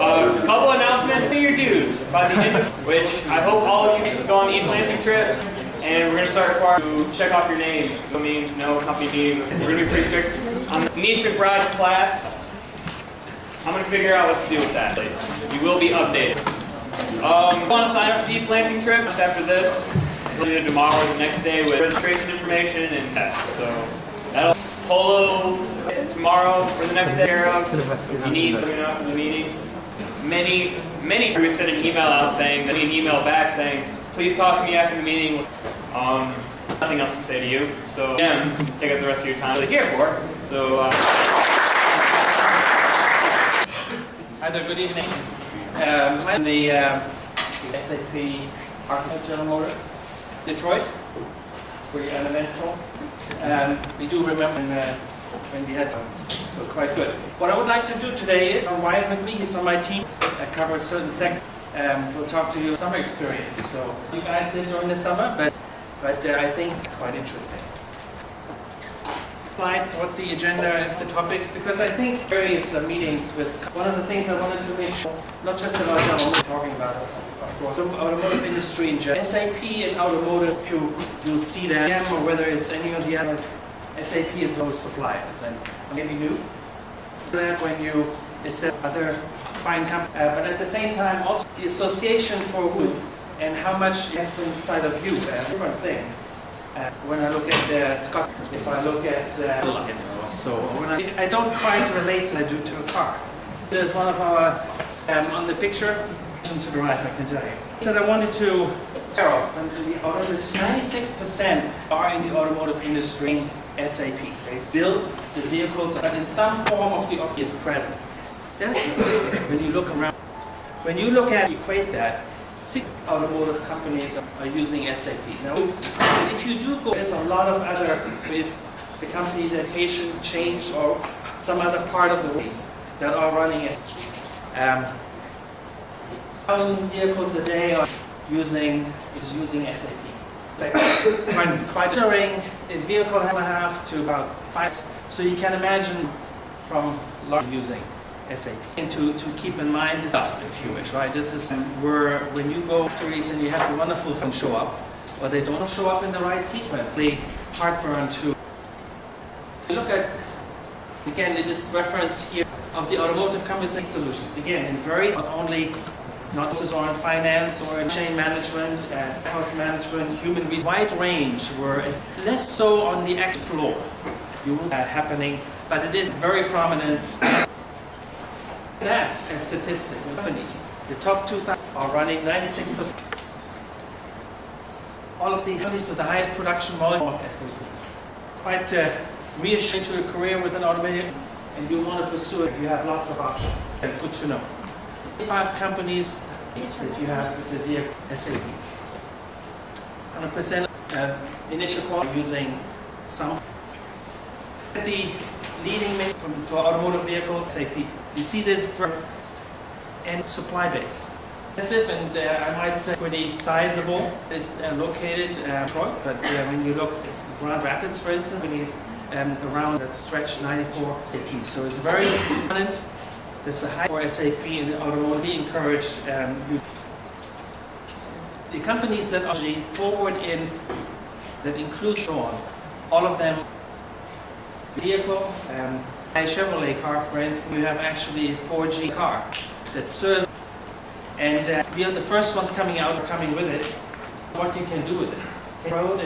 A couple announcements to your dues by the end of which I hope all of you go on the East Lansing trips, and we're going to start requiring you to check off your name. No means no company name. We're going to be pretty strict on the Niece McBride class. I'm going to figure out what to do with that. You will be updated. You want to sign up for the East Lansing trip just after this? Either tomorrow or the next day with registration information and tests. So that'll polo tomorrow for the next day. If you need something after the meeting. Many we sent an email out saying, an email back saying, please talk to me after the meeting. Nothing else to say to you. So again, take up the rest of your time really here for. So hi there, good evening. I'm the SAP Architect General Motors, Detroit. Pretty uneventful. We do remember when we had so quite good. What I would like to do today is Ryan with me. He's from my team. I cover a certain segment. We'll talk to you summer experience. So you guys did during the summer, but I think quite interesting. Slide what the agenda, the topics, because I think various meetings with one of the things I wanted to make sure, not just about General Motors, talking about of course the automotive industry in general. SAP and automotive, you'll see that, or whether it's any of the others. SAP is those suppliers, and maybe new. So that when you set other fine companies, but at the same time also the association for who and how much gets inside of you, different things. When I look at Scott, if I look at so when I don't quite relate I do to a car. There's one of our on the picture to the right, I can tell you. That I wanted to share off. The automotive 96% are in the automotive industry. SAP. They build the vehicles, but in some form of the object is present. When you look around, when you look at equate that, 6 automotive companies are using SAP. Now, if you do go, there's a lot of other, if the company location changed or some other part of the race that are running SAP. 1,000 vehicles a day are using SAP. Quite during a vehicle and a half to about 5. So you can imagine from large using SAP. And to keep in mind this stuff, if you wish, right? This is where when you go to reason, you have the wonderful things show up, but they don't show up in the right sequence. They heartburn to look at. Again, it is reference here of the automotive company solutions. Again, in various not only. Not just on finance or in chain management, house management, human resources, wide range, whereas less so on the actual floor. You will happening, but it is very prominent. That as statistic, companies, the top 2,000 are running 96%. All of the companies with the highest production volume of SAP. Quite reassuring to a career with an automated, and you want to pursue it. You have lots of options. Good to know. 5 companies that you have with the vehicle SAP. 100% initial quality using some. The leading for automotive vehicles, SAP. You see this and supply base. And I might say pretty sizable. It's located in Detroit, but when you look at Grand Rapids, for instance, companies around that stretch 94 SAP. So it's very prominent. There's a high for SAP in the automotive. We encourage the companies that are actually forward in, that include so on, all of them. Vehicle, a Chevrolet car, for instance, we have actually a 4G car that serves, and we are the first ones coming out or coming with it. What you can do with it? Take road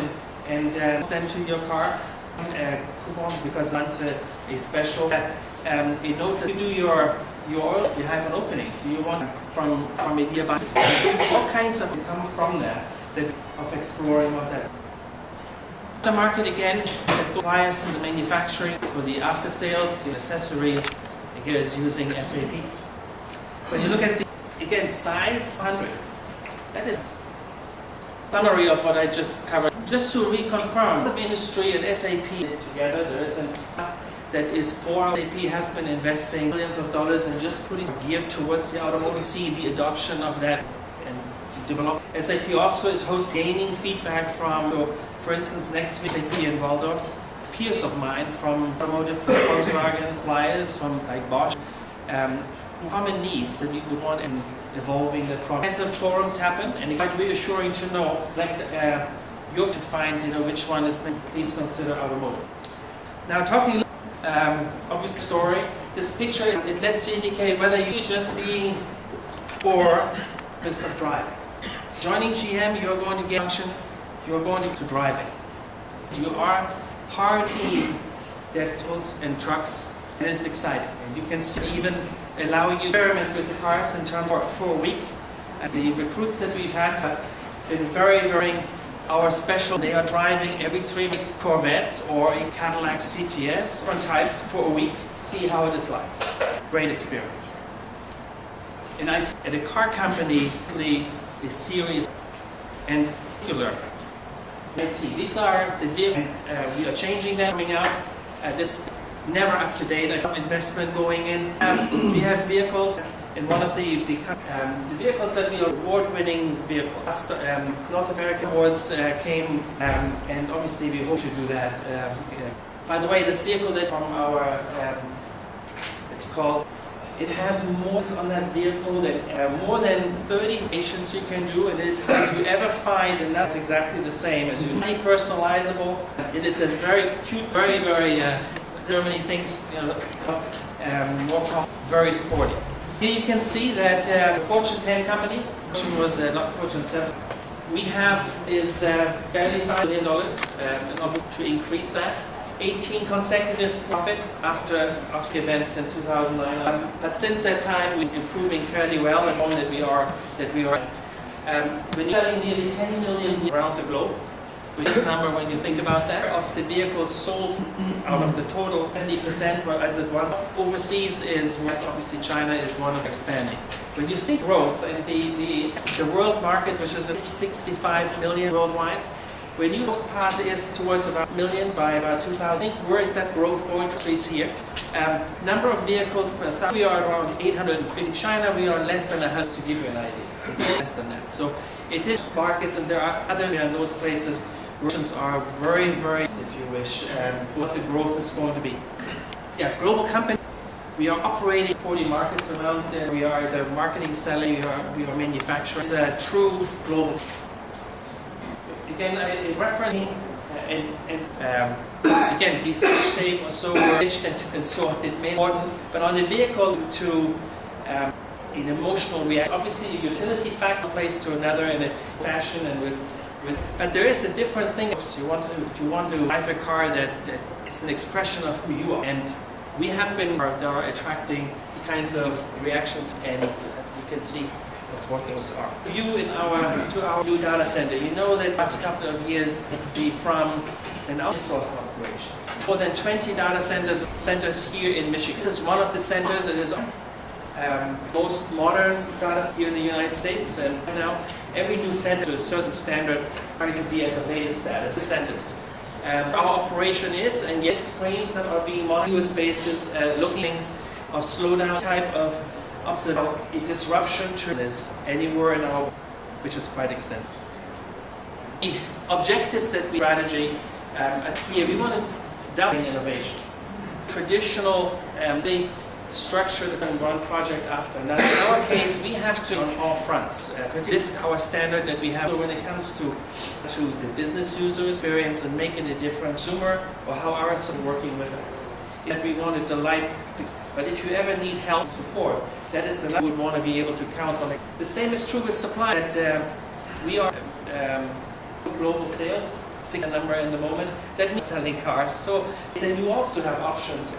and send to your car a coupon because that's a special. A note that you do your oil, you have an opening. Do you want from a nearby? All kinds of come from that of exploring what that. The market again has suppliers in the manufacturing for the after sales, the accessories. Again, is using SAP. When you look at the again size 100, that is a summary of what I just covered. Just to reconfirm, the industry and SAP together, there isn't. That is for SAP has been investing millions of dollars and just putting geared towards the automotive. See the adoption of that and develop. SAP also is hosting gaining feedback from, so for instance, next week SAP in Waldorf, peers of mine from automotive, from Volkswagen, suppliers from like Bosch, common needs that we would want in evolving the product. Kinds of forums happen, and it's quite reassuring to know that you have to find which one is. Please consider automotive. Now, talking obvious story. This picture, it lets you indicate whether you're just being or business of driving. Joining GM, you're going to get function. You're going to driving. You are part team that tools and trucks, and it's exciting. And you can see even allowing you to experiment with the cars in terms of for a week. And the recruits that we've had have been very our special. They are driving every 3 week Corvette or a Cadillac CTS, different types for a week. See how it is like. Great experience. In IT, at a car company, a series and particular IT. These are the vehicles. We are changing them, coming out. This never up to date. Investment going in. We have vehicles. In one of the vehicles that we are award-winning vehicles. North American awards came, and obviously we hope to do that. By the way, this vehicle that from our, it's called. It has more on that vehicle than more than 30 stations you can do. It is hard to ever find, and that's exactly the same as you. Highly personalizable. It is a very cute, very there are many things. Very sporty. Here you can see that Fortune 10 company. Fortune was not Fortune 7. We have is fairly $1 billion, and obviously to increase that. 18 consecutive profit after events in 2009. But since that time, we're improving fairly well. And that we are we're selling nearly 10 million around the globe. With this number, when you think about that, of the vehicles sold out of the total, 70%, as it was overseas is obviously China is one of expanding. When you think growth and the world market, which is at 65 million worldwide. When your growth path is towards about 1 million by about 2000, where is that growth going to? It's here. Number of vehicles per thousand, we are around 850. China, we are less than 100, to give you an idea. Less than that. So it is markets, and there are others in those places. Russians are very, if you wish, what the growth is going to be. Yeah, global company. We are operating 40 markets around there. We are the marketing, selling, we are manufacturing. It's a true global. Again, referencing again, these tape or so were rich and so on. It made important, but on the vehicle to an emotional reaction. Obviously, a utility factor plays to another in a fashion and with. But there is a different thing. You want to drive a car that is an expression of who you are, and we have been attracting these kinds of reactions, and you can see what those are. You in our new data center, you know that last couple of years from an outsourced operation. More than 20 data centers here in Michigan. This is one of the centers. It is most modern data center here in the United States, and now every new center to a certain standard trying to be at the latest status. Centers. Our operation is, and yet screens that are being monitored on a basis, looking of slowdown type of a disruption to this anywhere in our, which is quite extensive. The objectives that we strategy here, we want to double innovation. Traditional, they structure and one project after another. In our case, we have to on all fronts lift our standard that we have. So when it comes to the business user experience and making a difference, consumer or how our working with us, that we want to delight. But if you ever need help, support, that is the number we would want to be able to count on. The same is true with supply. That we are global sales, single number in the moment. That means selling cars. So then you also have options.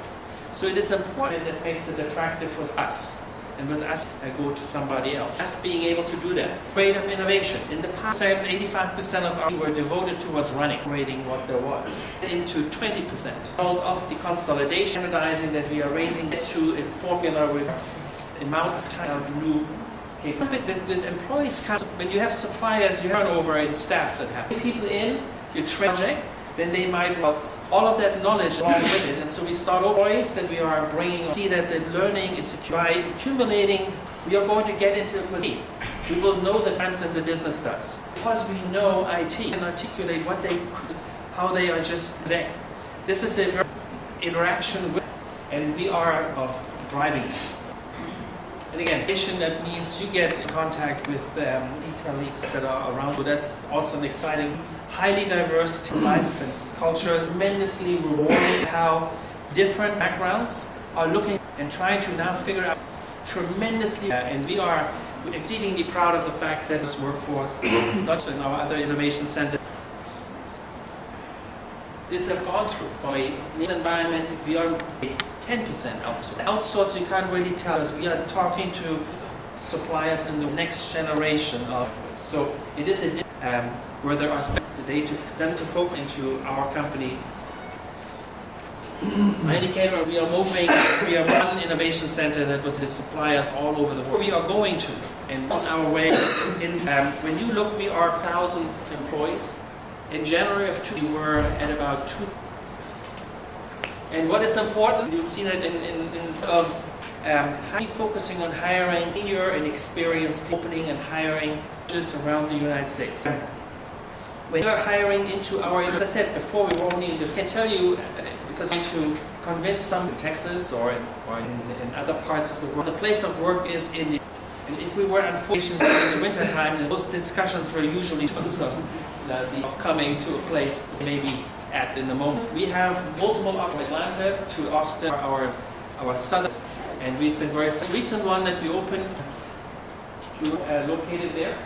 So it is important that makes it attractive for us, and with us, I go to somebody else. Us being able to do that. Rate of innovation. In the past, 85% of our were devoted towards running what there was, into 20%. All of the consolidation, standardizing that we are raising to a formula with amount of time new capability. With employees, when you have suppliers, you turn over in staff that have people in, you train project, then they might all of that knowledge along with it. And so we start employees that we are bringing, see that the learning is secure. By accumulating, we are going to get into a position. We will know the times that the business does. Because we know IT and articulate how they are just today. This is a very interaction with, and we are of driving. And again, innovation, that means you get in contact with colleagues that are around. So that's also an exciting, highly diverse team life and culture. Tremendously rewarding how different backgrounds are looking and trying to now figure out tremendously. And we are exceedingly proud of the fact that this workforce, not in our other innovation center, this have gone through from a niche environment. We are 10% outsourced. Outsourced, you can't really tell us. We are talking to suppliers in the next generation of. So it is a where there are them to focus into our company. My indicator, we are one innovation center that was the suppliers all over the world. We are going to, and on our way. When you look, we are 1,000 employees. In January of 2000, we were at about 2,000. And what is important, you'll see that highly focusing on hiring senior and experienced opening and hiring just around the United States. When you're hiring into our, as I said before, we won't need, I can tell you, because I'm trying to convince some in Texas or in other parts of the world, the place of work is India. And if we were on vacations during the winter time, those discussions were usually in terms of coming to a place maybe at in the moment. We have multiple from Atlanta to Austin, our southern, and we've been very recent one that we opened, located there.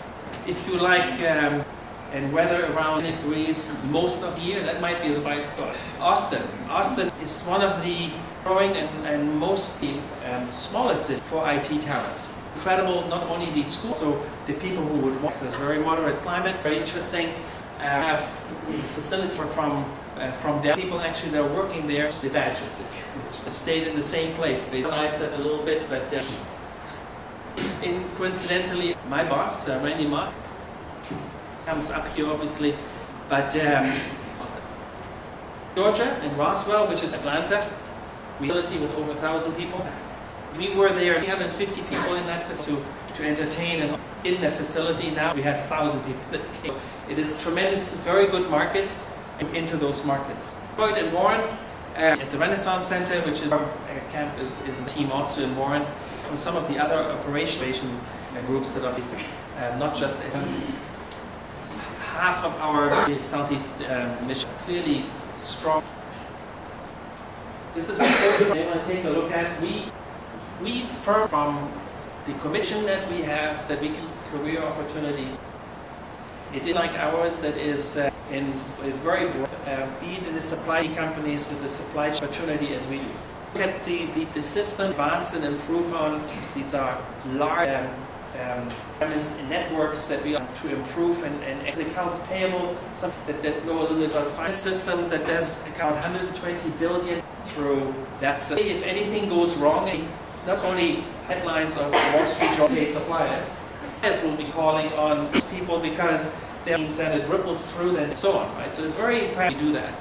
If you like, and weather around degrees most of the year, that might be the bright spot. Austin is one of the growing and mostly smallest city for IT talent. Incredible, not only the schools, so the people who would want this very moderate climate, very interesting. Have the facility from Dell. People actually that are working there, the badges, which stayed in the same place. They organized that a little bit, but coincidentally, my boss, Randy Mott, comes up here obviously, but Georgia and Roswell, which is Atlanta, facility with over 1,000 people. We were there, 350 people in that facility to entertain, and in the facility now we had 1,000 people that came. It is tremendous, very good markets into those markets. Detroit and Warren at the Renaissance Center, which is our campus, is the team also in Warren, from some of the other operation groups that are not just half of our Southeast mission clearly strong. This is important. I want to take a look at. We firm from the commission that we have that we can career opportunities. It is like ours that is in a very broad, be it in the supply companies with the supply opportunity as we do. Look at the system, advance and improve on. These are large elements in networks that we are to improve and accounts payable, some that know a little bit about finance systems that does account 120 billion through that. So if anything goes wrong, not only headlines of Wall Street Journal suppliers will be calling on people because that means that it ripples through and so on, right? So very important to do that.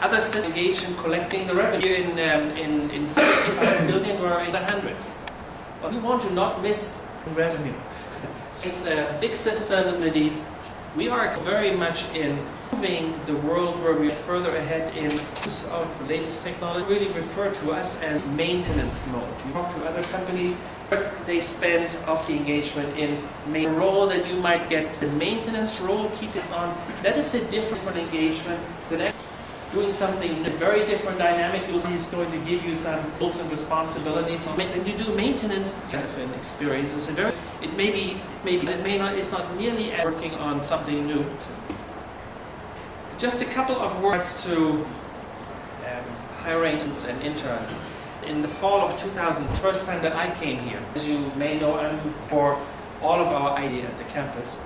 Other systems engage in collecting the revenue in 55 billion or in 100. But we want to not miss revenue. Since big systems, we are very much in moving the world where we're further ahead in use of the latest technology. Really refer to us as maintenance mode. We talk to other companies, but they spend of the engagement in the role that you might get. The maintenance role, keep it on. That is a different engagement than doing something very different dynamic. He's going to give you some roles and responsibilities. When you do maintenance kind of an experience, it may not. It's not nearly working on something new. Just a couple of words to hiring and interns. In the fall of 2000, first time that I came here, as you may know, I'm for all of our IT at the campus.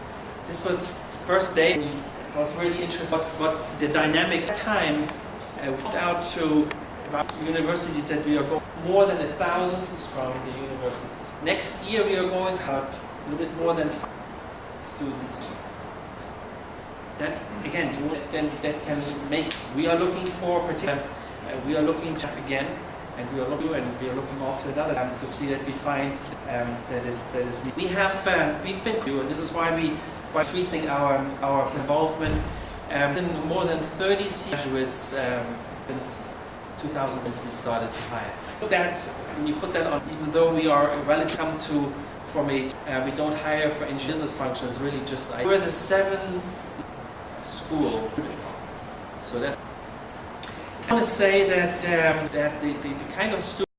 This was first day. I was really interested in what the dynamic at the time. I went out to about universities that we are going, more than 1,000 from the universities. Next year we are going out a little bit more than 5 students. That again, that can make. We are looking for particular. We are looking to again, and we are looking also another time to see that we find that is. We have we've been and this is why we are increasing our involvement. More than 30 graduates since 2,000 since we started to hire. That, when you put that on, even though we are relatively come to from a, we don't hire for business functions, really just we're the 7 school. So that I want to say that that the kind of students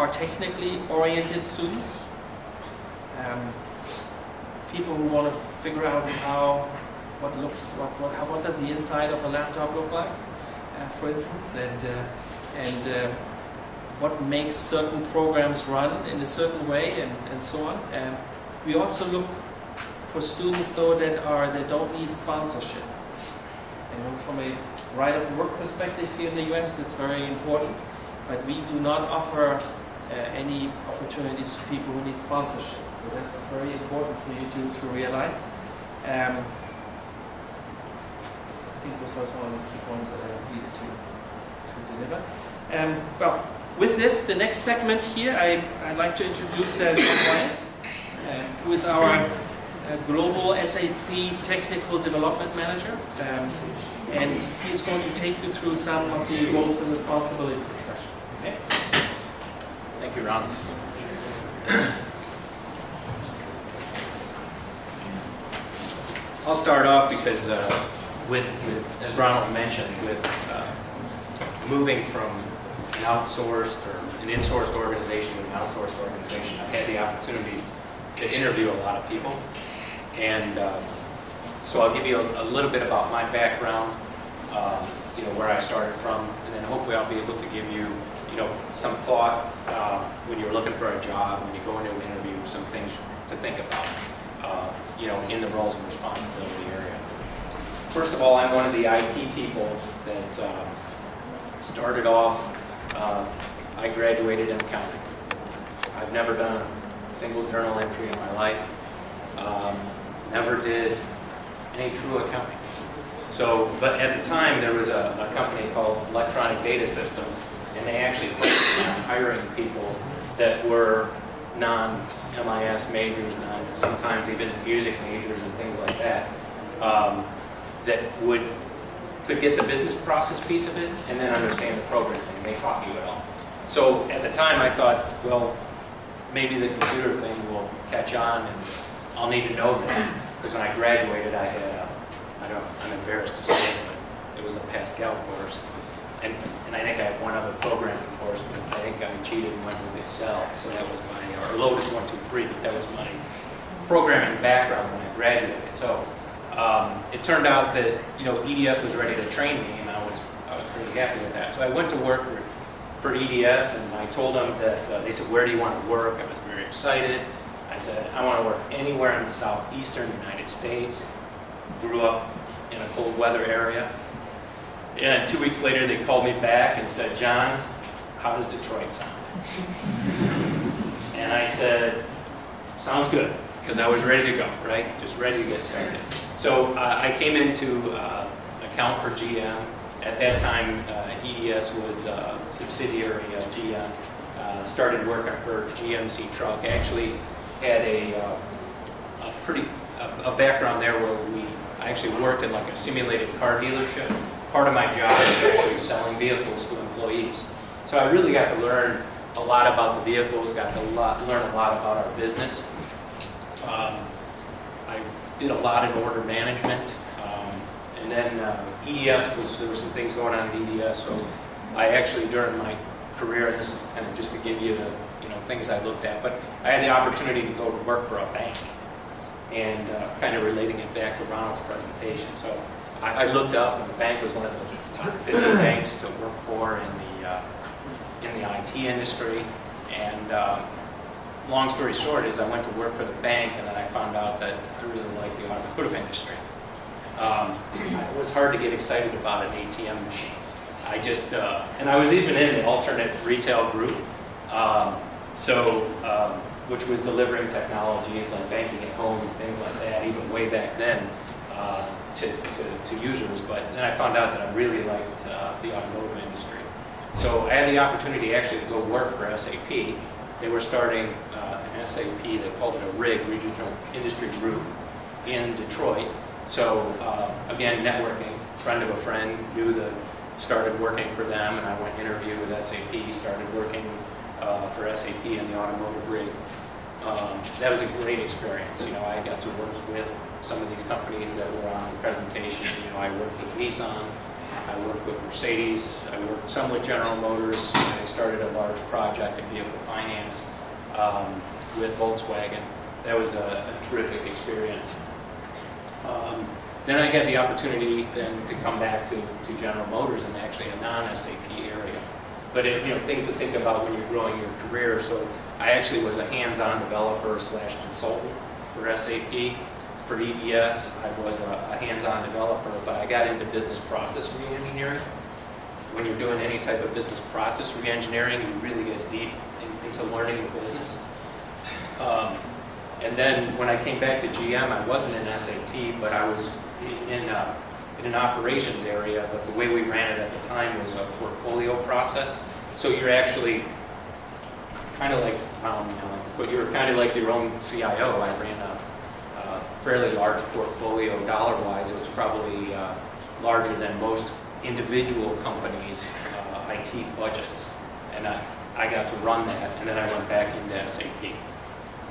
are technically oriented students. People who want to figure out what does the inside of a laptop look like, for instance, and what makes certain programs run in a certain way, and so on. We also look for students though that don't need sponsorship. From a right of work perspective here in the US, it's very important, but we do not offer any opportunities for people who need sponsorship. So that's very important for you to realize. I think those are some of the key points that I needed to deliver. Well, with this, the next segment here, I'd like to introduce John Wyatt, who is our Global SAP Technical Development Manager. And he's going to take you through some of the roles and responsibility discussion. Okay? Thank you, Ron. I'll start off because, as Ronald mentioned, with moving from an outsourced or an insourced organization to an outsourced organization, I've had the opportunity to interview a lot of people. And so I'll give you a little bit about my background, where I started from, and then hopefully I'll be able to give you, some thought when you're looking for a job, when you go into an interview, some things to think about, in the roles and responsibility area. First of all, I'm one of the IT people that started off, I graduated in accounting. I've never done a single journal entry in my life. Never did any true accounting. But at the time there was a company called Electronic Data Systems, and they actually focused on hiring people that were non-MIS majors, sometimes even music majors and things like that, that could get the business process piece of it and then understand the programming, and they taught you it all. So at the time I thought, well, maybe the computer thing will catch on and I'll need to know that. Because when I graduated, I had, I'm embarrassed to say, but it was a Pascal course. And I think I had one other programming course, but I think I cheated and went with Excel. So that was or Lotus 1-2-3, but that was my programming background when I graduated. So it turned out that, EDS was ready to train me, and I was pretty happy with that. So I went to work for EDS, and I told them that, they said, where do you want to work? I was very excited. I said, I want to work anywhere in the southeastern United States. Grew up in a cold weather area. And 2 weeks later, they called me back and said, John, how does Detroit sound? And I said, sounds good, because I was ready to go, right? Just ready to get started. So I came in to account for GM. At that time, EDS was a subsidiary of GM. Started working for GMC Truck. Actually had a background there where I actually worked in like a simulated car dealership. Part of my job was actually selling vehicles to employees. So I really got to learn a lot about the vehicles, got to learn a lot about our business. I did a lot in order management. And then EDS, there were some things going on in EDS. So I actually, during my career, and this is kind of just to give you the things I looked at, but I had the opportunity to go to work for a bank, and kind of relating it back to Ronald's presentation. So I looked up, and the bank was one of the top 50 banks to work for in the IT industry. And long story short is I went to work for the bank, and then I found out that I really liked the automotive industry. It was hard to get excited about an ATM machine. And I was even in the alternate retail group, which was delivering technologies like banking at home and things like that, even way back then, to users. But then I found out that I really liked the automotive industry. So I had the opportunity actually to go work for SAP. They were starting an SAP, they called it a RIG, Regional Industry Group, in Detroit. So again, networking, friend of a friend, started working for them, and I went to interview with SAP, started working for SAP in the automotive rig. That was a great experience. I got to work with some of these companies that were on the presentation. I worked with Nissan, I worked with Mercedes. I worked some with General Motors. I started a large project in vehicle finance with Volkswagen. That was a terrific experience. Then I had the opportunity then to come back to General Motors in actually a non-SAP area. But things to think about when you're growing your career. So I actually was a hands-on developer / consultant for SAP. For EBS, I was a hands-on developer, but I got into business process re-engineering. When you're doing any type of business process re-engineering, you really get deep into learning the business. And then when I came back to GM, I wasn't in SAP, but I was in an operations area, but the way we ran it at the time was a portfolio process. So you're actually kind of like, but you're kind of like your own CIO. I ran a fairly large portfolio dollar-wise. It was probably larger than most individual companies' IT budgets. And I got to run that, and then I went back into SAP.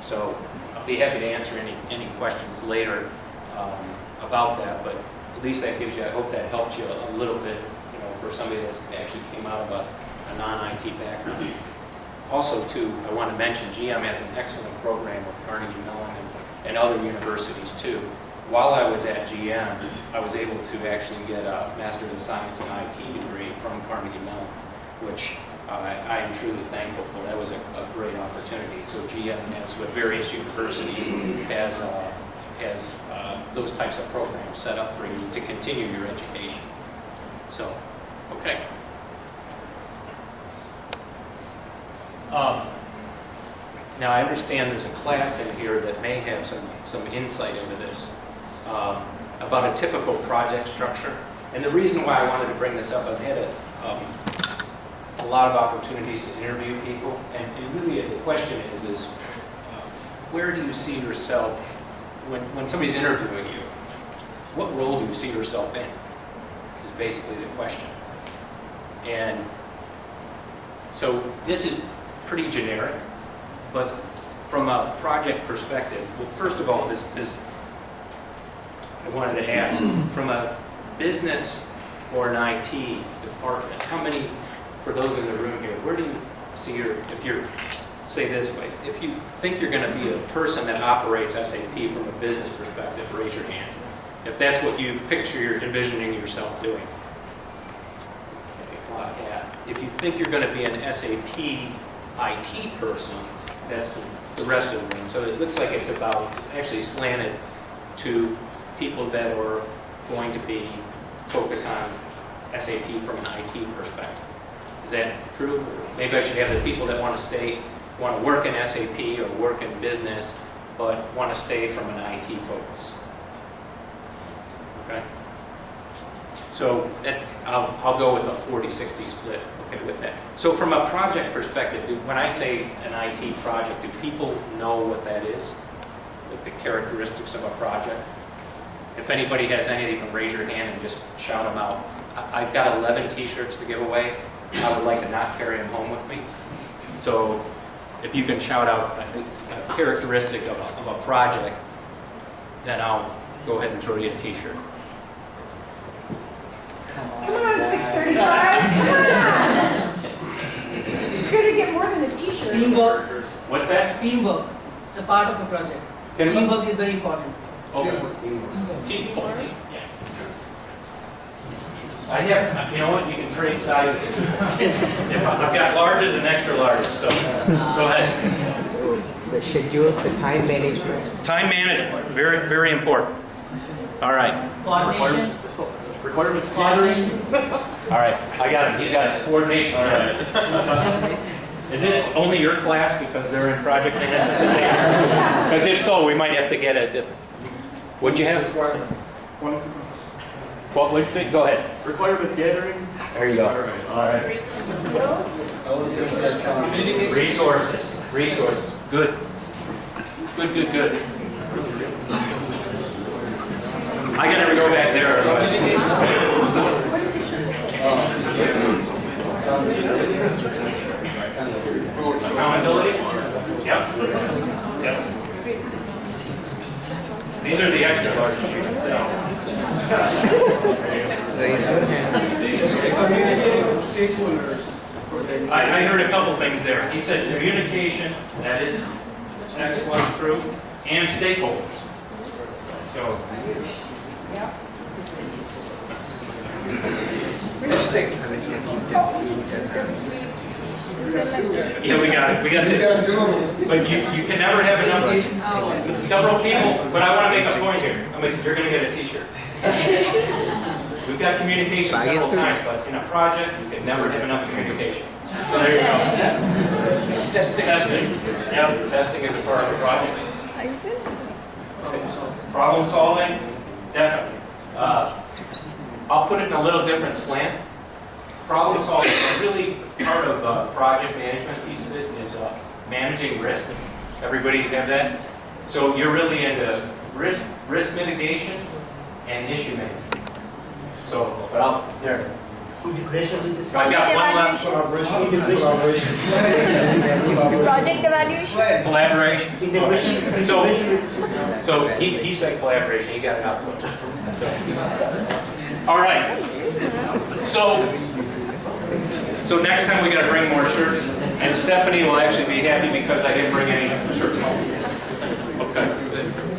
So I'll be happy to answer any questions later about that, but at least that gives you, I hope that helps you a little bit, for somebody that actually came out of a non-IT background. Also, too, I want to mention GM has an excellent program with Carnegie Mellon and other universities, too. While I was at GM, I was able to actually get a Master's of Science in IT degree from Carnegie Mellon, which I am truly thankful for. That was a great opportunity. So GM has, with various universities, has those types of programs set up for you to continue your education. So, okay. Now I understand there's a class in here that may have some insight into this, about a typical project structure. And the reason why I wanted to bring this up, I've had a lot of opportunities to interview people, and really the question is where do you see yourself when somebody's interviewing you? What role do you see yourself in? Is basically the question. And so this is pretty generic, but from a project perspective, well, first of all, this I wanted to ask, from a business or an IT department, how many, for those in the room here, where do you see if you're, say this way, if you think you're going to be a person that operates SAP from a business perspective, raise your hand. If that's what you picture you're envisioning yourself doing. Okay, yeah. If you think you're going to be an SAP IT person, that's the rest of the room. So it looks like it's actually slanted to people that are going to be focused on SAP from an IT perspective. Is that true? Maybe I should have the people that want to work in SAP or work in business, but want to stay from an IT focus. Okay? So I'll go with a 40-60 split, okay, with that. So from a project perspective, when I say an IT project, do people know what that is? Like the characteristics of a project? If anybody has any, you can raise your hand and just shout them out. I've got 11 t-shirts to give away. I would like to not carry them home with me. So if you can shout out a characteristic of a project, then I'll go ahead and throw you a t-shirt. Come on, 635. Come on. You're going to get more than a t-shirt. Teamwork. What's that? Teamwork. It's a part of a project. Teamwork? Teamwork is very important. Okay. Teamwork. Yeah. I have, you know what, you can trade sizes too. I've got larges and extra larges, so go ahead. The schedule, the time management. Time management, very, very important. All right. Coordination. Requirements gathering. All right, I got it. He's got it. Coordination. All right. Is this only your class because they're in project management? Because if so, we might have to get a different. What'd you have? Requirements. What would you go ahead? Requirements gathering. There you go. All right. Resources. Resources. Good. Good. I gotta go back there. Accountability? Yep. These are the extra larges you can sell. Raise your hand. Communicating with stakeholders for the. I heard a couple things there. He said communication, that is excellent, true, and stakeholders. So, yeah, we got it. We got it. But you can never have enough. Several people, but I want to make a point here. I mean, you're going to get a T-shirt. We've got communication several times, but in a project, you can never have enough communication. So there you go. Testing. Yep, testing is a part of the project. Problem solving, definitely. I'll put it in a little different slant. Problem solving is really part of project management piece of it is managing risk. Everybody have that? So you're really into risk mitigation and issue management. So, but there. I got one left. Project evaluation. Collaboration. So he said collaboration. He got it out. So, all right. So next time we got to bring more shirts, and Stephanie will actually be happy because I didn't bring any shirts home. Okay.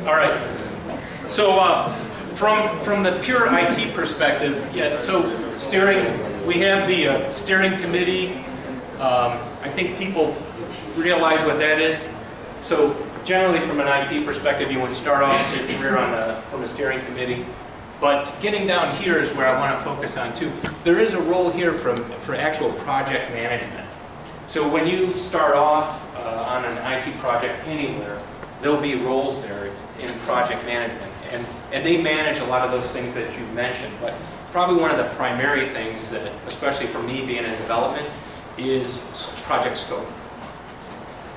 All right. So from the pure IT perspective, yeah. So we have the steering committee. I think people realize what that is. So generally, from an IT perspective, you would start off your career from the steering committee. But getting down here is where I want to focus on too. There is a role here for actual project management. So when you start off on an IT project anywhere, there'll be roles there in project management. And they manage a lot of those things that you mentioned. But probably one of the primary things that, especially for me being in development, is project scope.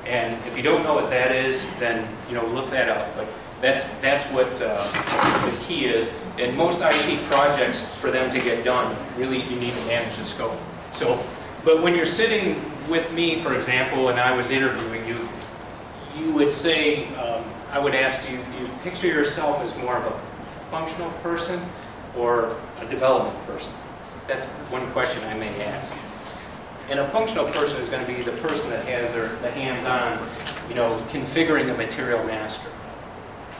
And if you don't know what that is, then look that up. But that's what the key is. In most IT projects, for them to get done, really you need to manage the scope. So, but when you're sitting with me, for example, and I was interviewing you, you would say, I would ask you, do you picture yourself as more of a functional person or a development person? That's one question I may ask. And a functional person is going to be the person that has the hands-on, configuring a material master,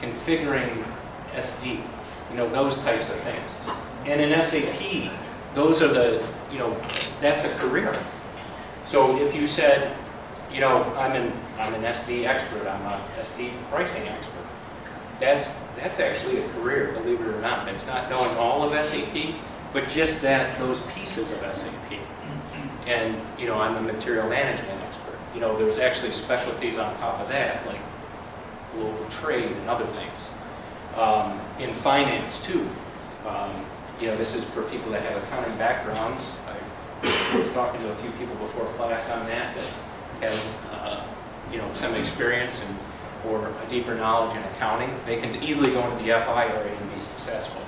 configuring SD, those types of things. And in SAP, those are that's a career. So if you said, I'm an SD expert, I'm a SD pricing expert, that's actually a career, believe it or not. It's not knowing all of SAP, but just those pieces of SAP. And, I'm a material management expert. There's actually specialties on top of that, like global trade and other things. In finance, too. This is for people that have accounting backgrounds. I was talking to a few people before class on that have, some experience or a deeper knowledge in accounting. They can easily go into the FI area and be successful.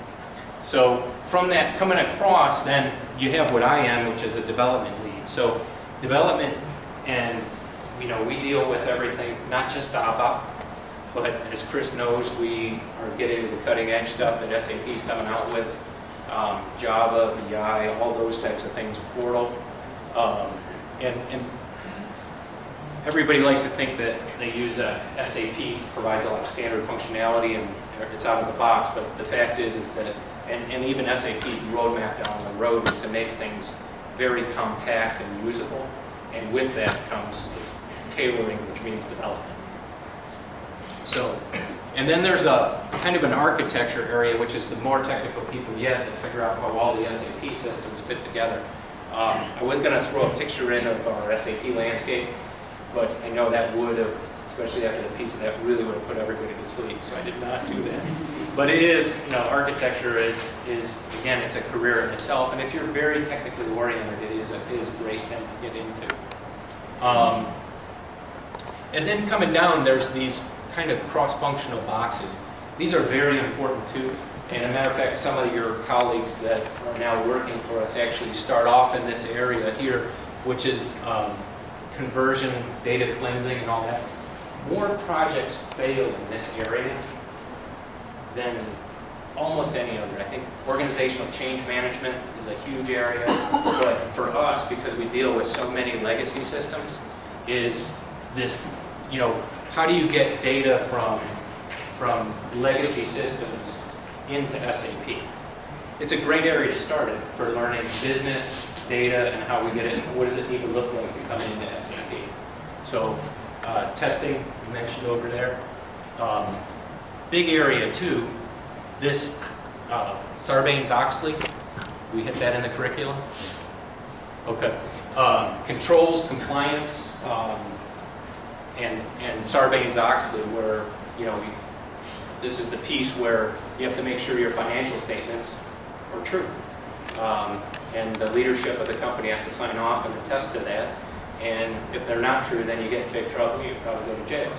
So from that coming across, then you have what I am, which is a development lead. So development, and we deal with everything, not just ABAP, but as Chris knows, we are getting into the cutting edge stuff that SAP is coming out with, Java, BI, all those types of things, Portal, and everybody likes to think that they use SAP provides a lot of standard functionality and it's out of the box, but the fact is that, and even SAP's roadmap down the road is to make things very compact and usable, and with that comes this tailoring, which means development. So, and then there's a kind of an architecture area, which is the more technical people yet that figure out how all the SAP systems fit together. I was going to throw a picture in of our SAP landscape, but I know that would have, especially after the pizza, that really would have put everybody to sleep, so I did not do that. But it is, architecture is again, it's a career in itself, and if you're very technically oriented, it is a great thing to get into. And then coming down, there's these kind of cross-functional boxes. These are very important too. And as a matter of fact, some of your colleagues that are now working for us actually start off in this area here, which is conversion, data cleansing, and all that. More projects fail in this area than almost any other. I think organizational change management is a huge area, but for us, because we deal with so many legacy systems, is this, you know, how do you get data from legacy systems into SAP? It's a great area to start it for learning business, data, and how we get it, what does it need to look like to come into SAP. So testing, you mentioned over there. Big area too, this Sarbanes-Oxley, we hit that in the curriculum? Okay. Controls, compliance, and Sarbanes-Oxley, where, you know, this is the piece where you have to make sure your financial statements are true. And the leadership of the company has to sign off and attest to that. And if they're not true, then you get in big trouble, you probably go to jail.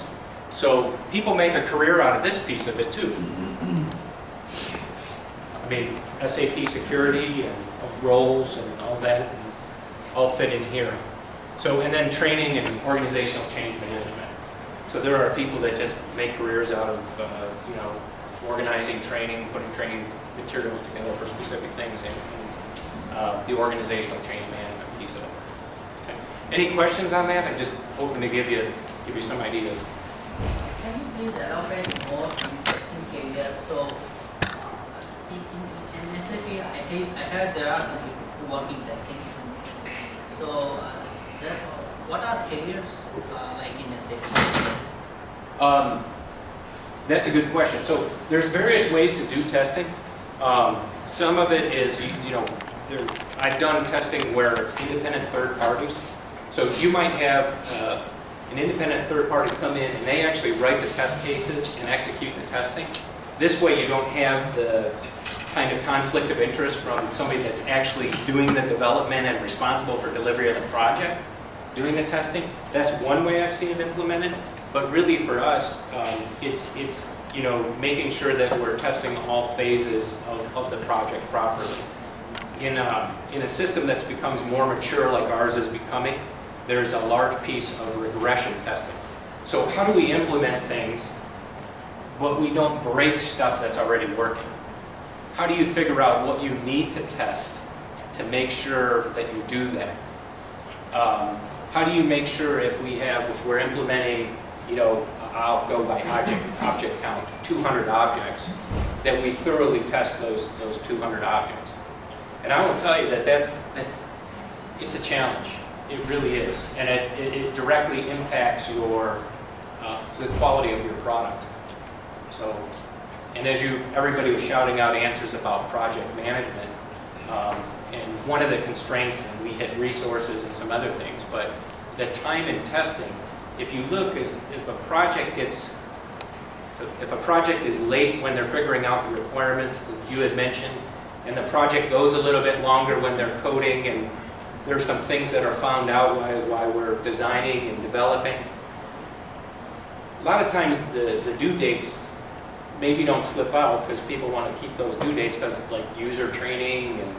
So people make a career out of this piece of it too. I mean, SAP security and roles and all that all fit in here. So, and then training and organizational change management. So there are people that just make careers out of, you know, organizing training, putting training materials together for specific things, and the organizational change management piece of it. Okay. Any questions on that? I'm just hoping to give you some ideas. Can you please elaborate more on testing career? So, in SAP, I heard there are some people who work in testing. So, what are careers like in SAP? That's a good question. So there's various ways to do testing. Some of it is, you know, I've done testing where it's independent third parties. So you might have an independent third party come in and they actually write the test cases and execute the testing. This way you don't have the kind of conflict of interest from somebody that's actually doing the development and responsible for delivery of the project, doing the testing. That's one way I've seen it implemented. But really for us, it's you know, making sure that we're testing all phases of the project properly. In a system that becomes more mature like ours is becoming, there's a large piece of regression testing. So how do we implement things, but we don't break stuff that's already working? How do you figure out what you need to test to make sure that you do that? How do you make sure if we're implementing, you know, I'll go by object count, 200 objects, that we thoroughly test those 200 objects? And I will tell you that it's a challenge. It really is. And it directly impacts the quality of your product. So, and as everybody was shouting out answers about project management, and one of the constraints, and we hit resources and some other things, but the time in testing, if you look, if a project is late when they're figuring out the requirements that you had mentioned, and the project goes a little bit longer when they're coding, and there's some things that are found out while we're designing and developing, a lot of times the due dates maybe don't slip out because people want to keep those due dates because like user training and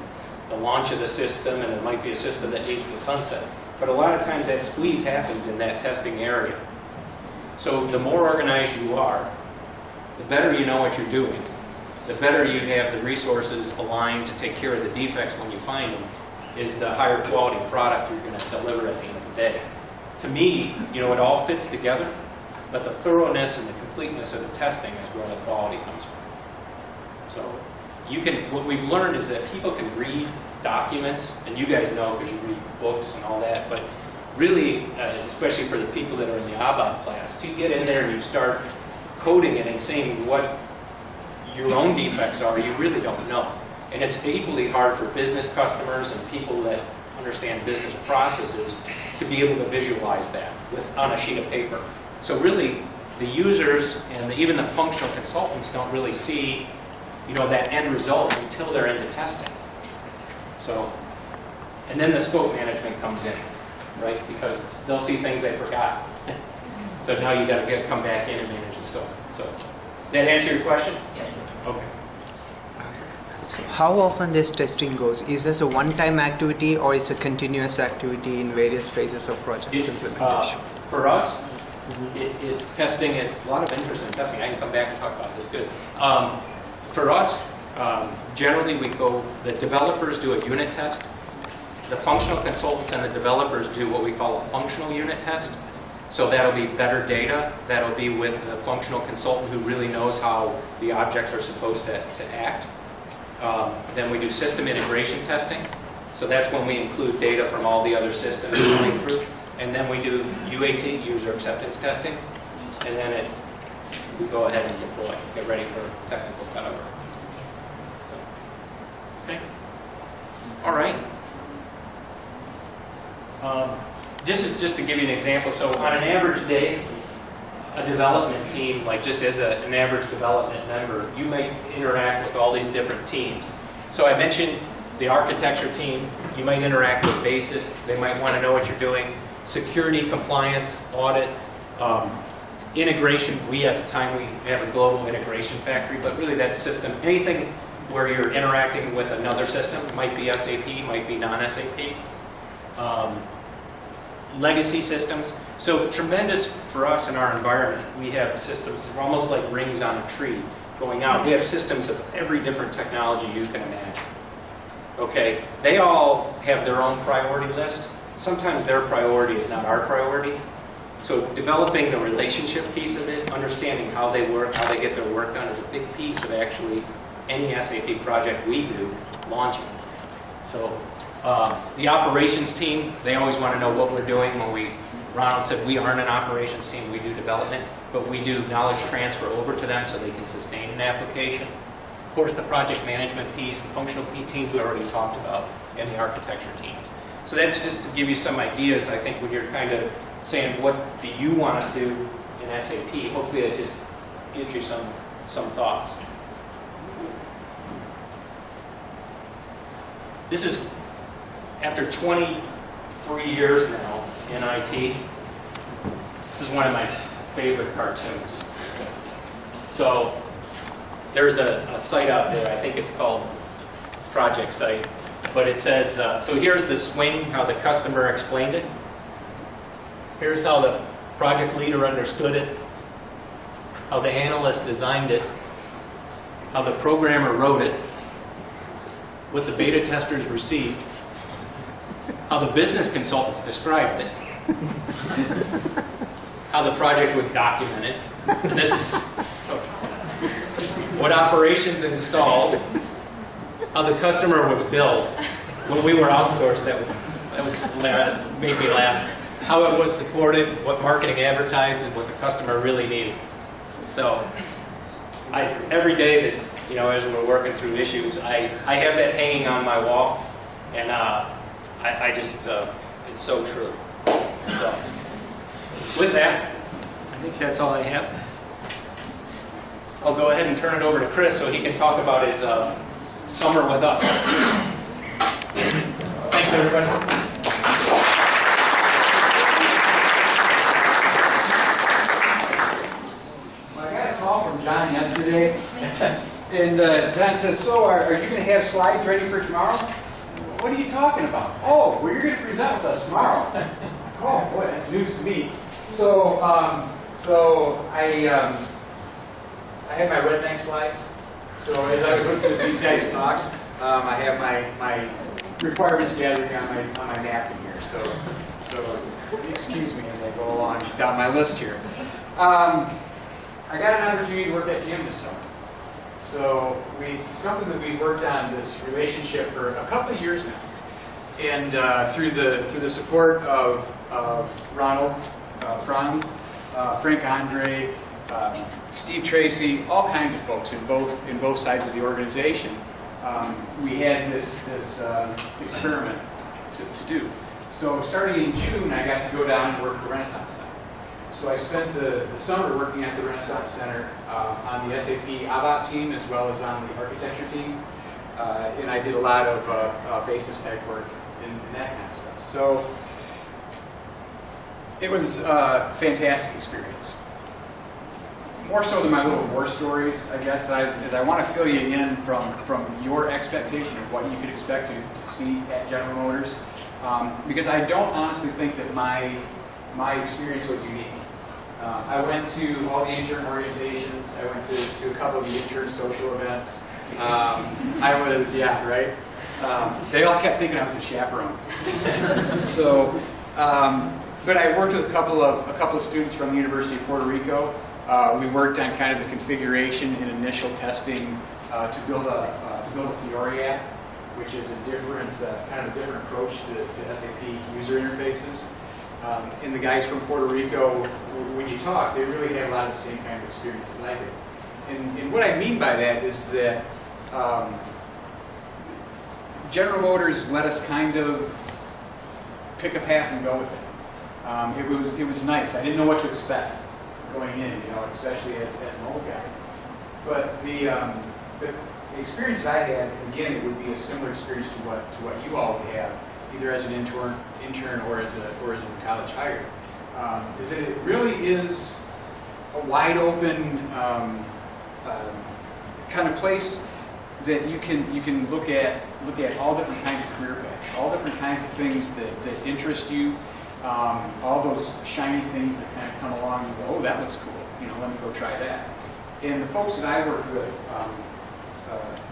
the launch of the system, and it might be a system that needs to sunset. But a lot of times that squeeze happens in that testing area. So the more organized you are, the better you know what you're doing, the better you have the resources aligned to take care of the defects when you find them, is the higher quality product you're going to deliver at the end of the day. To me, you know, it all fits together, but the thoroughness and the completeness of the testing is where the quality comes from. So what we've learned is that people can read documents, and you guys know because you read books and all that, but really, especially for the people that are in the ABAP class, you get in there and you start coding it and seeing what your own defects are, you really don't know. And it's equally hard for business customers and people that understand business processes to be able to visualize that on a sheet of paper. So really, the users and even the functional consultants don't really see, you know, that end result until they're into testing. So, and then the scope management comes in, right? Because they'll see things they forgot. So now you got to come back in and manage the scope. So, that answer your question? Yeah. Okay. So how often this testing goes? Is this a one-time activity or it's a continuous activity in various phases of project implementation? For us, testing is a lot of interest in testing. I can come back and talk about this. Good. For us, generally the developers do a unit test. The functional consultants and the developers do what we call a functional unit test. So that'll be better data. That'll be with the functional consultant who really knows how the objects are supposed to act. Then we do system integration testing. So that's when we include data from all the other systems going through. And then we do UAT, user acceptance testing. And then we go ahead and deploy, get ready for technical cutover. So, okay. All right. Just to give you an example, so on an average day, a development team, like just as an average development member, you might interact with all these different teams. So I mentioned the architecture team. You might interact with BASIS. They might want to know what you're doing. Security, compliance, audit, integration. We, at the time, we have a global integration factory, but really that's system. Anything where you're interacting with another system, might be SAP, might be non-SAP. Legacy systems. So tremendous for us in our environment. We have systems almost like rings on a tree going out. We have systems of every different technology you can imagine. Okay, they all have their own priority list. Sometimes their priority is not our priority. So developing the relationship piece of it, understanding how they work, how they get their work done is a big piece of actually any SAP project we do launching. So the operations team, they always want to know what we're doing. Ronald said we aren't an operations team, we do development, but we do knowledge transfer over to them so they can sustain an application. Of course, the project management piece, the functional teams we already talked about, and the architecture teams. So that's just to give you some ideas, I think, when you're kind of saying, what do you want to do in SAP? Hopefully it just gives you some thoughts. This is after 23 years now in IT. This is one of my favorite cartoons. So there's a site out there, I think it's called Project Site, but it says, so here's the swing, how the customer explained it. Here's how the project leader understood it, how the analyst designed it, how the programmer wrote it, what the beta testers received, how the business consultants described it, how the project was documented, and this is what operations installed, how the customer was billed. When we were outsourced, that made me laugh. How it was supported, what marketing advertised, and what the customer really needed. So every day, as we're working through issues, I have that hanging on my wall, and I just, it's so true. So with that, I think that's all I have. I'll go ahead and turn it over to Chris so he can talk about his summer with us. Thanks, everybody. John yesterday, and John says, so are you going to have slides ready for tomorrow? What are you talking about? Oh, well, you're going to present with us tomorrow. Oh, boy, that's news to me. So I had my redneck slides. So as I was listening to these guys talk, I have my requirements gathering on my napkin here. So excuse me as I go along down my list here. I got an opportunity to work at Jim this summer. So it's something that we've worked on, this relationship, for a couple of years now. And through the support of Ronald, Franz, Frank Andre, Steve Tracy, all kinds of folks in both sides of the organization, we had this experiment to do. So starting in June, I got to go down and work at the Renaissance Center. So I spent the summer working at the Renaissance Center on the SAP ABAP team as well as on the architecture team. And I did a lot of basis type work and that kind of stuff. So it was a fantastic experience. More so than my little war stories, I guess, is I want to fill you in from your expectation of what you could expect to see at General Motors. Because I don't honestly think that my experience was unique. I went to all the intern orientations. I went to a couple of the intern social events. They all kept thinking I was a chaperone. So, but I worked with a couple of students from the University of Puerto Rico. We worked on kind of the configuration and initial testing to build a Fiori app, which is a different approach to SAP user interfaces. And the guys from Puerto Rico, when you talk, they really have a lot of the same kind of experiences I did. And what I mean by that is that General Motors let us kind of pick a path and go with it. It was nice. I didn't know what to expect going in, especially as an old guy. But the experience that I had, and again, it would be a similar experience to what you all would have, either as an intern or as a college hire, is that it really is a wide open kind of place that you can look at all different kinds of career paths, all different kinds of things that interest you, all those shiny things that kind of come along and go, oh, that looks cool, let me go try that. And the folks that I worked with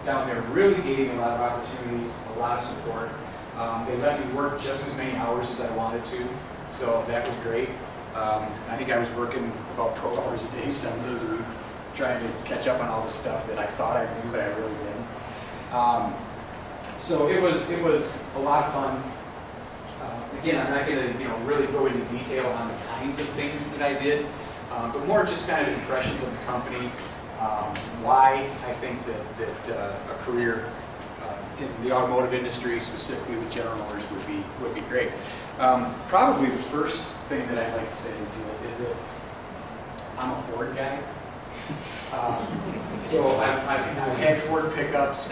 down there really gave me a lot of opportunities, a lot of support. They let me work just as many hours as I wanted to, so that was great. I think I was working about 12 hours a day, 7 days a week, trying to catch up on all the stuff that I thought I knew, but I really didn't. So it was a lot of fun. Again, I'm not going to really go into detail on the kinds of things that I did, but more just kind of impressions of the company, why I think that a career in the automotive industry, specifically with General Motors, would be great. Probably the first thing that I'd like to say is that I'm a Ford guy. So I've had Ford pickups,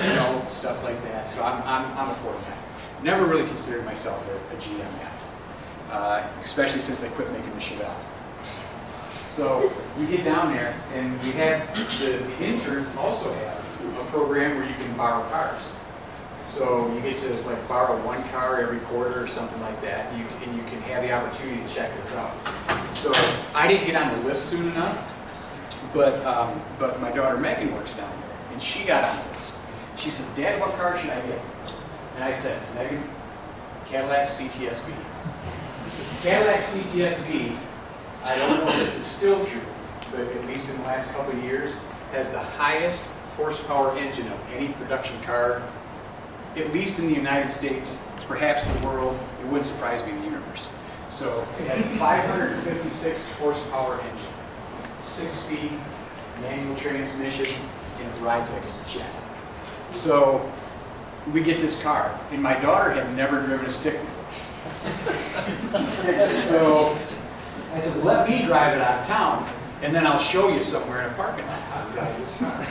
stuff like that. So I'm a Ford guy. Never really considered myself a GM guy, especially since they quit making the Chevelle. So we get down there, and we have the interns also have a program where you can borrow cars. So you get to borrow one car every quarter or something like that, and you can have the opportunity to check this out. So I didn't get on the list soon enough, but my daughter Megan works down there, and she got on the list. She says, "Dad, what car should I get?" And I said, "Megan, Cadillac CTS-V." Cadillac CTS-V, I don't know if this is still true, but at least in the last couple of years, has the highest horsepower engine of any production car, at least in the United States, perhaps in the world. It wouldn't surprise me in the universe. So it has a 556 horsepower engine, 6-speed, manual transmission, and it rides like a jet. So we get this car, and my daughter had never driven a stick before. So I said, "Let me drive it out of town, and then I'll show you somewhere in a parking lot how to drive this car."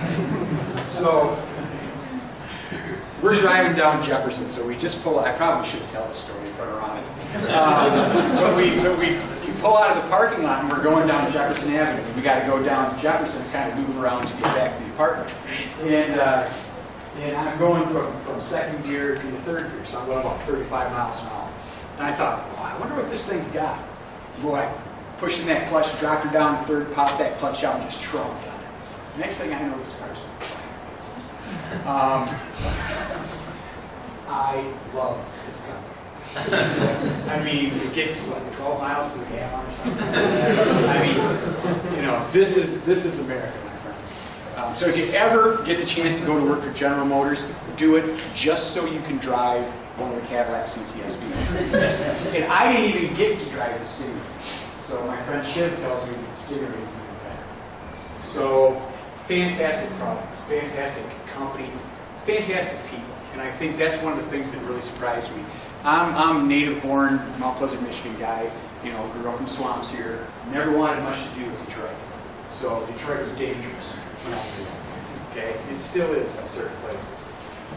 So we're driving down Jefferson, so we just pull. I probably shouldn't tell this story in front of Ron. But we pull out of the parking lot, and we're going down Jefferson Avenue. We got to go down to Jefferson and kind of move around to get back to the apartment. And I'm going from second gear to the third gear, so I'm going about 35 miles an hour. And I thought, I wonder what this thing's got. Boy, pushing that clutch, dropped her down to third, popped that clutch out, and just trumped on it. Next thing I know, this car's going to I love this company. I mean, it gets 12 miles to the gallon or something. I mean, this is America, my friends. So if you ever get the chance to go to work for General Motors, do it just so you can drive one of the Cadillac CTS-Vs. And I didn't even get to drive the Stinger. So my friend Shiv tells me that the Stinger is even better. So fantastic product, fantastic company, fantastic people. And I think that's one of the things that really surprised me. I'm a native-born Mount Pleasant, Michigan guy. Grew up in swamps here. Never wanted much to do with Detroit. So Detroit was dangerous when I was there. Okay, it still is in certain places.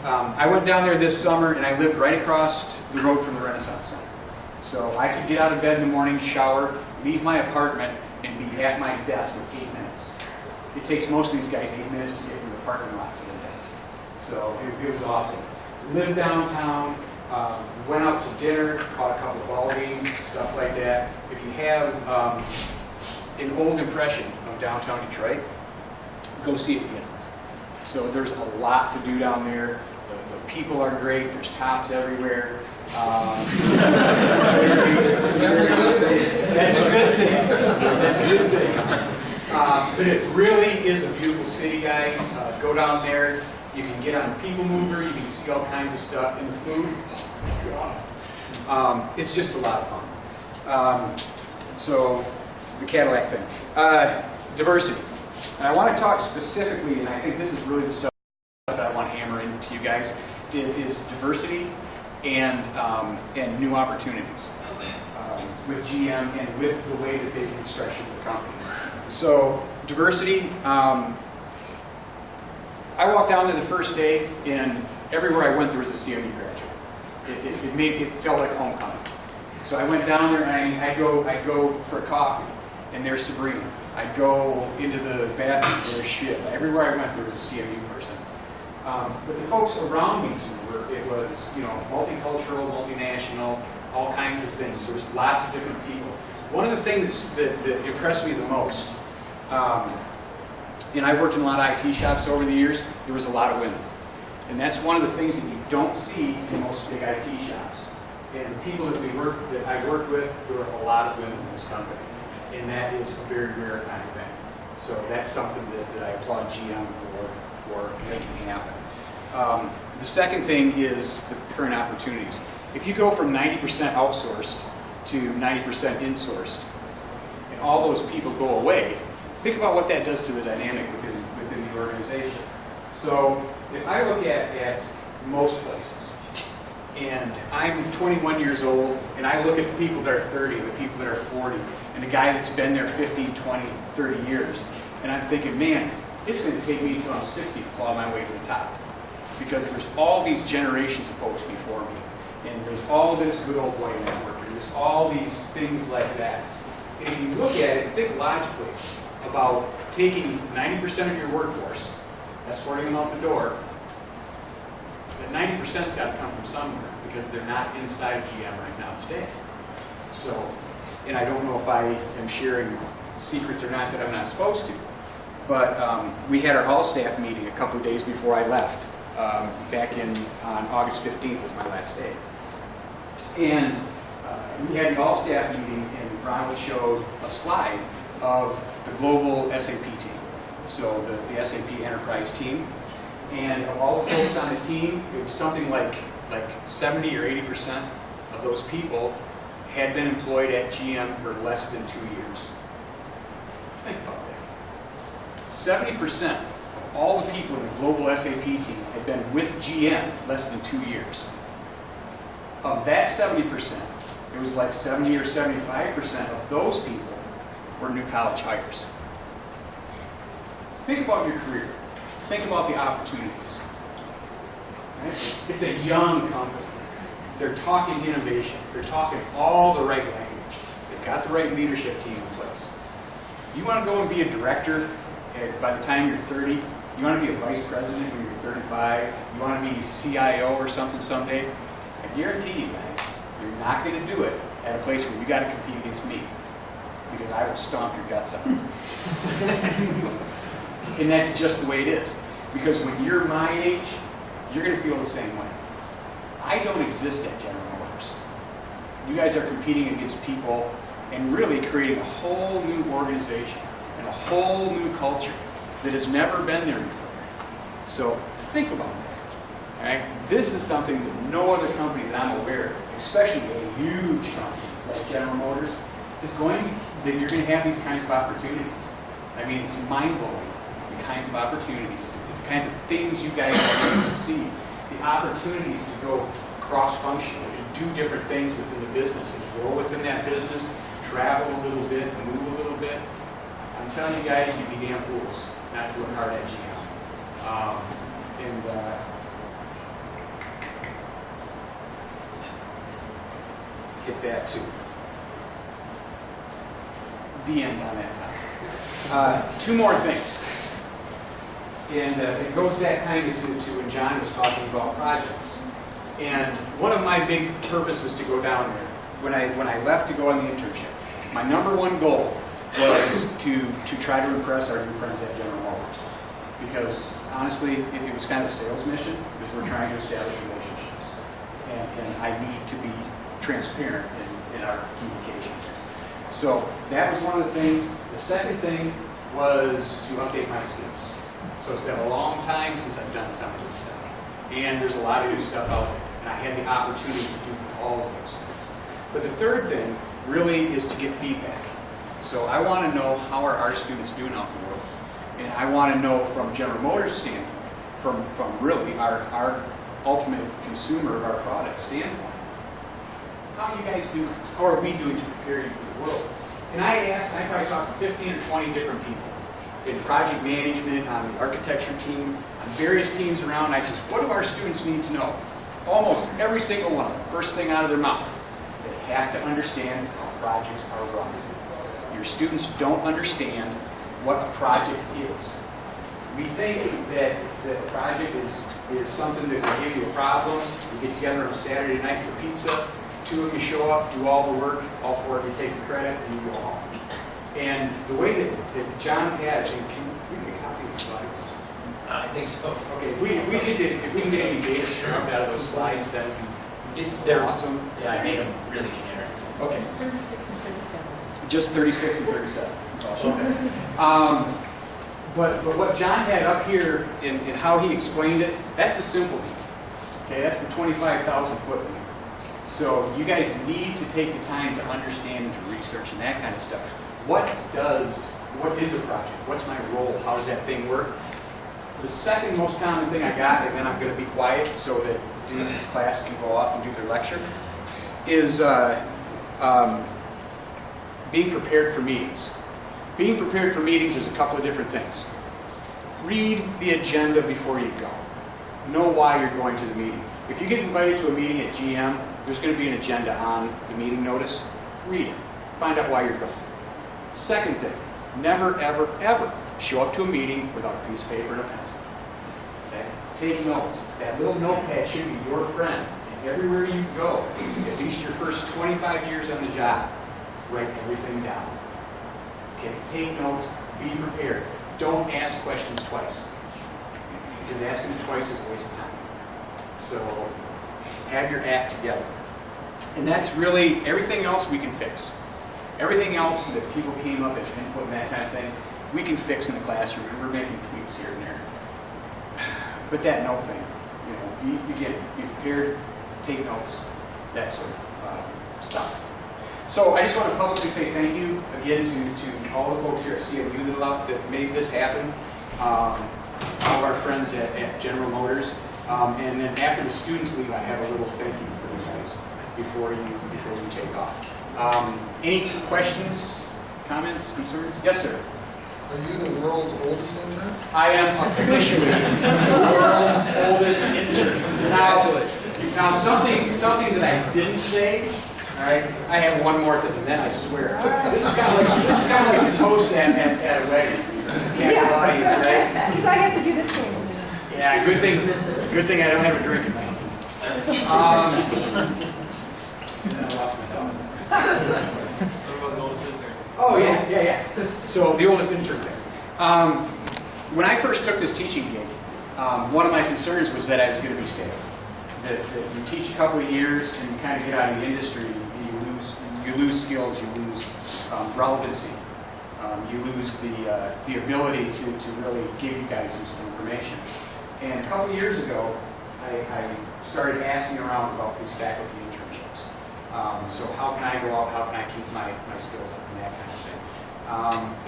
I went down there this summer, and I lived right across the road from the Renaissance Center. So I could get out of bed in the morning, shower, leave my apartment, and be at my desk in 8 minutes. It takes most of these guys 8 minutes to get from the parking lot to the desk. So it was awesome. Lived downtown, went out to dinner, caught a couple of ball games, stuff like that. If you have an old impression of downtown Detroit, go see it again. So there's a lot to do down there. The people are great. There's cops everywhere. That's a good thing. That's a good thing. But it really is a beautiful city, guys. Go down there. You can get on a people mover. You can see all kinds of stuff. And the food, it's just a lot of fun. So the Cadillac thing. Diversity. And I want to talk specifically, and I think this is really the stuff that I want to hammer into you guys, is diversity and new opportunities with GM and with the way that they can structure the company. So diversity, I walked down there the first day, and everywhere I went there was a CMU graduate. It felt like homecoming. So I went down there, and I'd go for coffee, and there's Sabrina. I'd go into the bathroom, there's Shiv. Everywhere I went there was a CMU person. But the folks around me, it was, multicultural, multinational, all kinds of things. There was lots of different people. One of the things that impressed me the most, and I worked in a lot of IT shops over the years, there was a lot of women. And that's one of the things that you don't see in most big IT shops. And the people that I worked with, there were a lot of women in this company. And that is a very rare kind of thing. So that's something that I applaud GM for making happen. The second thing is the current opportunities. If you go from 90% outsourced to 90% insourced, and all those people go away, think about what that does to the dynamic within the organization. So if I look at most places, and I'm 21 years old, and I look at the people that are 30, and the people that are 40, and the guy that's been there 15, 20, 30 years, and I'm thinking, man, it's going to take me until I'm 60 to claw my way to the top. Because there's all these generations of folks before me, and there's all this good old boy networking, there's all these things like that. And if you look at it, think logically about taking 90% of your workforce, escorting them out the door. That 90%'s got to come from somewhere because they're not inside GM right now today. So, and I don't know if I am sharing secrets or not that I'm not supposed to, but we had our all-staff meeting a couple of days before I left. Back on August 15th was my last day. And we had an all-staff meeting, and Ronald showed a slide of the global SAP team, so the SAP enterprise team. And of all the folks on the team, it was something like 70 or 80% of those people had been employed at GM for less than 2 years. Think about that. 70% of all the people in the global SAP team had been with GM less than 2 years. Of that 70%, it was like 70 or 75% of those people were new college hires. Think about your career. Think about the opportunities. Right? It's a young company. They're talking innovation. They're talking all the right language. They've got the right leadership team in place. You want to go and be a director by the time you're 30? You want to be a vice president when you're 35? You want to be CIO or something someday? I guarantee you guys, you're not going to do it at a place where you got to compete against me, because I will stomp your guts out. And that's just the way it is. Because when you're my age, you're going to feel the same way. I don't exist at General Motors. You guys are competing against people and really creating a whole new organization and a whole new culture that has never been there before. So think about that. All right? This is something that no other company that I'm aware of, especially a huge company like General Motors, is going to, that you're going to have these kinds of opportunities. I mean, it's mind-blowing, the kinds of opportunities, the kinds of things you guys are able to see, the opportunities to go cross-functional, to do different things within the business, and grow within that business, travel a little bit, move a little bit. I'm telling you guys, you'd be damn fools not to look hard at GM. Hit that too. The end on that topic. Two more things. And it goes back kind of to when John was talking about projects. And one of my big purposes to go down there, when I left to go on the internship, my number one goal was to try to impress our new friends at General Motors. Because honestly, it was kind of a sales mission, because we're trying to establish relationships. And I need to be transparent in our communication. So that was one of the things. The second thing was to update my skills. So it's been a long time since I've done some of this stuff. And there's a lot of new stuff out there. And I had the opportunity to do all of those things. But the third thing really is to get feedback. So I want to know how are our students doing out in the world. And I want to know from General Motors standpoint, from really our ultimate consumer of our product standpoint, how are you guys doing? How are we doing to prepare you for the world? And I probably talked to 15 or 20 different people in project management, on the architecture team, on various teams around. And I says, what do our students need to know? Almost every single one of them, first thing out of their mouth, they have to understand how projects are run. Your students don't understand what a project is. We think that a project is something that will give you a problem. You get together on a Saturday night for pizza. 2 of you show up, do all the work, all 4 of you take the credit, and you go home. And the way that John had, can we get a copy of the slides? I think so. Okay, if we can get any data scrubbed out of those slides, that's They're awesome. Yeah, I made them really generic. Okay, 36 and 37. just 36 and 37. That's all. Okay. But what John had up here in how he explained it, that's the simple view. Okay, that's the 25,000 foot view. So you guys need to take the time to understand and to research and that kind of stuff. What is a project? What's my role? How does that thing work? The second most common thing I got, and then I'm going to be quiet so that Denise's class can go off and do their lecture, is being prepared for meetings. Being prepared for meetings is a couple of different things. Read the agenda before you go. Know why you're going to the meeting. If you get invited to a meeting at GM, there's going to be an agenda on the meeting notice. Read it. Find out why you're going. Second thing, never, ever, ever show up to a meeting without a piece of paper and a pencil. Okay? Take notes. That little notepad should be your friend. And everywhere you go, at least your first 25 years on the job, write everything down. Okay? Take notes. Be prepared. Don't ask questions twice. Because asking it twice is a waste of time. So have your act together. And that's really, everything else we can fix. Everything else that people came up as input and that kind of thing, we can fix in the classroom, and we're making tweaks here and there. But that note thing, be prepared, take notes, that sort of stuff. So I just want to publicly say thank you again to all the folks here at CLU that made this happen. All of our friends at General Motors. And then after the students leave, I have a little thank you for you guys before you take off. Any questions, comments, concerns? Yes, sir. Are you the world's oldest intern? I am officially the world's oldest intern. Now something that I didn't say. All right, I have one more thing, and then I swear. This is kind of like the toast at a wedding. Can't audience, right? Because I have to do this thing. Yeah, good thing I don't have a drink in my hand. I lost my thought. Oh yeah. So the oldest intern thing. When I first took this teaching gig, one of my concerns was that I was going to be stale. That you teach a couple of years and you kind of get out of the industry, you lose skills, you lose relevancy. You lose the ability to really give you guys useful information. And a couple of years ago, I started asking around about these faculty internships. So how can I go out? How can I keep my skills up and that kind of thing?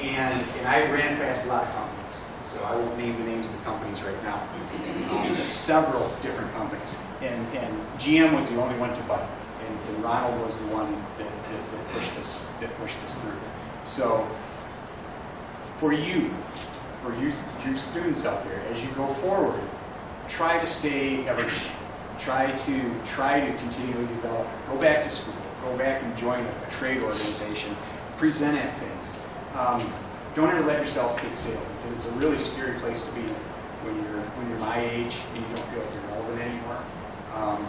And I ran past a lot of companies. So I won't name the names of the companies right now. Several different companies. And GM was the only one to bite. And Ronald was the one that pushed this through. So for your students out there, as you go forward, try to stay evergreen. Try to continually develop. Go back to school. Go back and join a trade organization. Present at things. Don't ever let yourself get stale. It's a really scary place to be when you're my age and you don't feel like you're relevant anymore.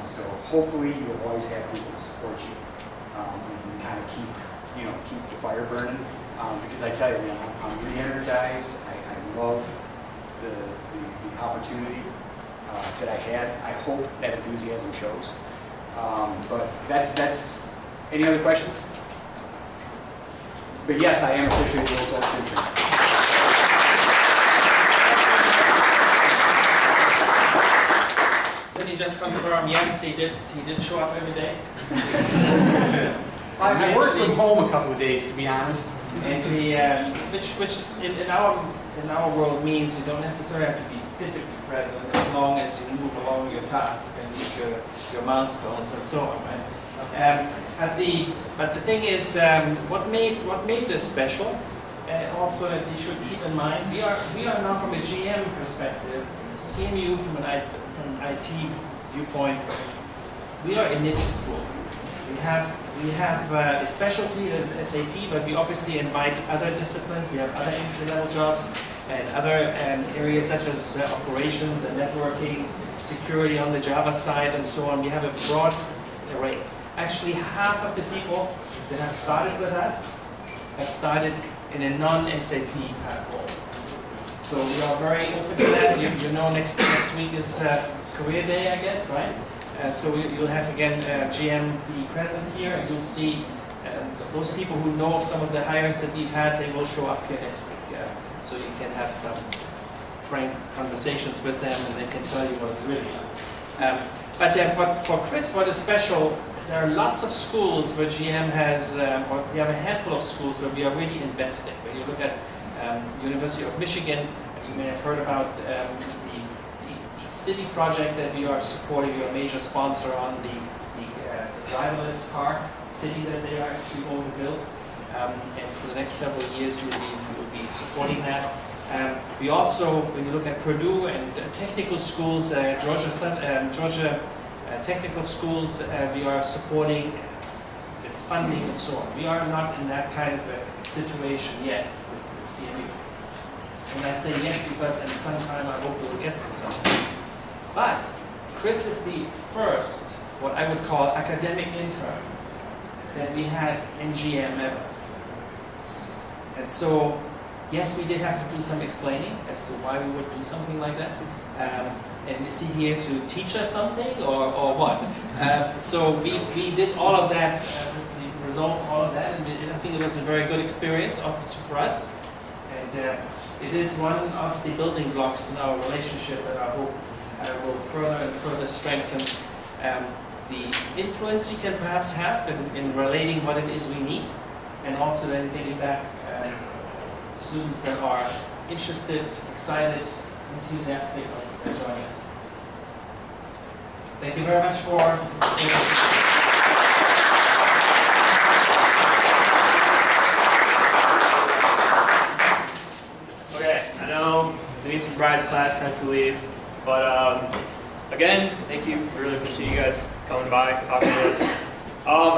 So hopefully you'll always have people to support you and kind of keep the fire burning. because I tell you, man, I'm re-energized. I love the opportunity that I had. I hope that enthusiasm shows. But that's. Any other questions? But yes, I am officially the world's oldest intern. Let me just confirm, yes, he did show up every day. I worked from home a couple of days, to be honest. And which in our world means you don't necessarily have to be physically present as long as you move along your task and meet your milestones and so on, right? But the thing is, what made this special? Also, that you should keep in mind, we are now from a GM perspective, CMU from an IT viewpoint. We are a niche school. We have a specialty as SAP, but we obviously invite other disciplines. We have other entry-level jobs and other areas such as operations and networking, security on the Java side, and so on. We have a broad array. Actually, half of the people that have started with us have started in a non-SAP role. So we are very open to that. You know, next week is Career Day, I guess, right? So you'll have again GM be present here, and you'll see those people who know of some of the hires that we've had. They will show up here next week, so you can have some frank conversations with them, and they can tell you what it's really like. But for Chris, what is special? There are lots of schools where GM has, or we have a handful of schools where we are really investing. When you look at University of Michigan, you may have heard about the city project that we are supporting. We are a major sponsor on the driverless car city that they are actually going to build. And for the next several years, we will be supporting that. We also, when you look at Purdue and technical schools, Georgia technical schools, we are supporting with funding and so on. We are not in that kind of a situation yet with CMU. And I say yes because at some time I hope we'll get to something. But Chris is the first, what I would call academic intern that we had in GM ever. And so, yes, we did have to do some explaining as to why we would do something like that. And is he here to teach us something or what? So we did all of that, we resolved all of that, and I think it was a very good experience also for us. And it is one of the building blocks in our relationship that I hope will further and further strengthen the influence we can perhaps have in relating what it is we need, and also then getting back students that are interested, excited, enthusiastic about joining us. Thank you very much for Okay, I know Denise McBride's class has to leave, but again, thank you. We really appreciate you guys coming by, talking to us.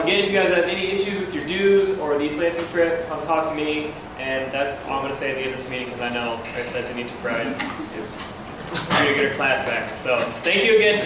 Again, if you guys have any issues with your dues or the East Lansing trip, come talk to me. And that's all I'm going to say at the end of this meeting, because I know, like I said, Denise McBride is going to get her class back. So thank you again.